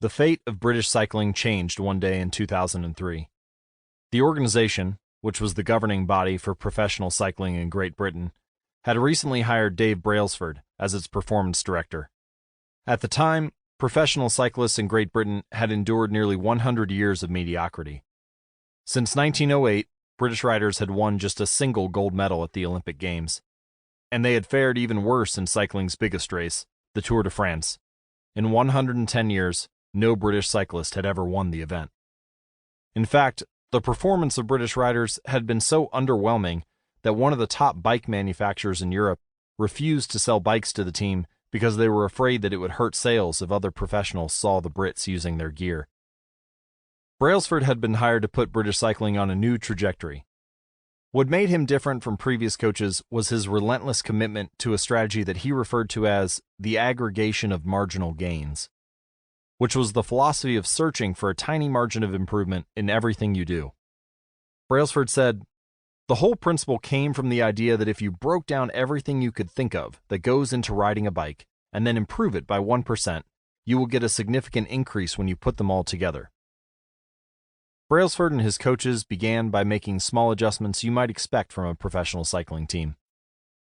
The fate of British cycling changed one day in 2003. The organization, which was the governing body for professional cycling in Great Britain, had recently hired Dave Brailsford as its performance director. At the time, professional cyclists in Great Britain had endured nearly 100 years of mediocrity. Since 1908, British riders had won just a single gold medal at the Olympic Games, and they had fared even worse in cycling's biggest race, the Tour de France. In 110 years, no British cyclist had ever won the event. In fact, the performance of British riders had been so underwhelming that one of the top bike manufacturers in Europe refused to sell bikes to the team because they were afraid that it would hurt sales if other professionals saw the Brits using their gear. Brailsford had been hired to put British cycling on a new trajectory. What made him different from previous coaches was his relentless commitment to a strategy that he referred to as the aggregation of marginal gains, which was the philosophy of searching for a tiny margin of improvement in everything you do. Brailsford said, "The whole principle came from the idea that if you broke down everything you could think of that goes into riding a bike and then improve it by 1%, you will get a significant increase when you put them all together." Brailsford and his coaches began by making small adjustments you might expect from a professional cycling team.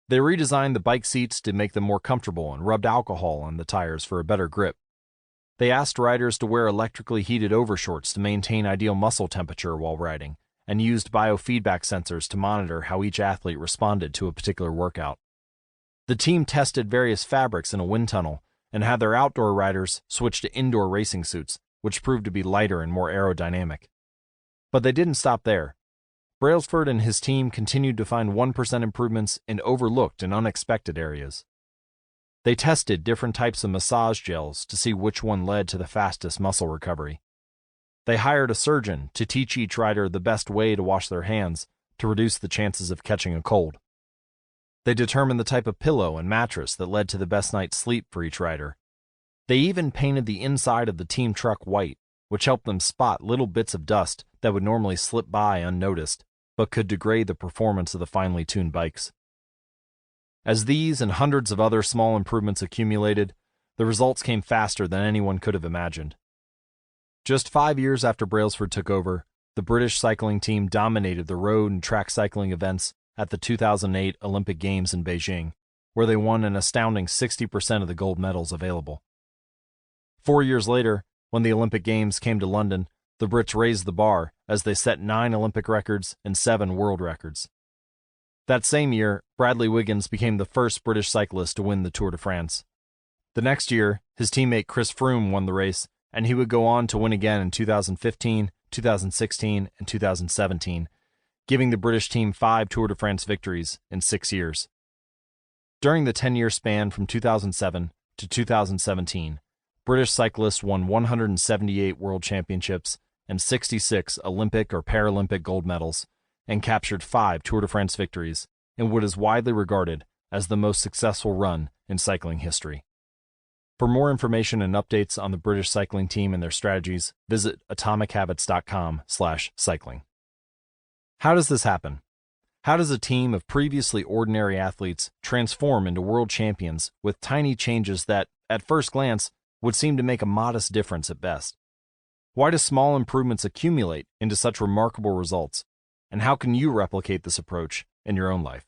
They redesigned the bike seats to make them more comfortable and rubbed alcohol on the tires for a better grip. They asked riders to wear electrically heated overshorts to maintain ideal muscle temperature while riding, and used biofeedback sensors to monitor how each athlete responded to a particular workout. The team tested various fabrics in a wind tunnel and had their outdoor riders switch to indoor racing suits, which proved to be lighter and more aerodynamic. But they didn't stop there. Brailsford and his team continued to find 1% improvements in overlooked and unexpected areas. They tested different types of massage gels to see which one led to the fastest muscle recovery. They hired a surgeon to teach each rider the best way to wash their hands to reduce the chances of catching a cold. They determined the type of pillow and mattress that led to the best night's sleep for each rider. They even painted the inside of the team truck white, which helped them spot little bits of dust that would normally slip by unnoticed, but could degrade the performance of the finely tuned bikes. As these and hundreds of other small improvements accumulated, the results came faster than anyone could have imagined. Just 5 years after Brailsford took over, the British cycling team dominated the road and track cycling events at the 2008 Olympic Games in Beijing, where they won an astounding 60% of the gold medals available. 4 years later, when the Olympic Games came to London, the Brits raised the bar as they set 9 Olympic records and 7 world records. That same year, Bradley Wiggins became the first British cyclist to win the Tour de France. The next year, his teammate Chris Froome won the race, and he would go on to win again in 2015, 2016, and 2017, giving the British team 5 Tour de France victories in 6 years. During the 10-year span from 2007 to 2017, British cyclists won 178 world championships and 66 Olympic or Paralympic gold medals, and captured 5 Tour de France victories in what is widely regarded as the most successful run in cycling history. For more information and updates on the British cycling team and their strategies, visit atomichabits.com/cycling. How does this happen? How does a team of previously ordinary athletes transform into world champions with tiny changes that, at first glance, would seem to make a modest difference at best? Why do small improvements accumulate into such remarkable results? And how can you replicate this approach in your own life?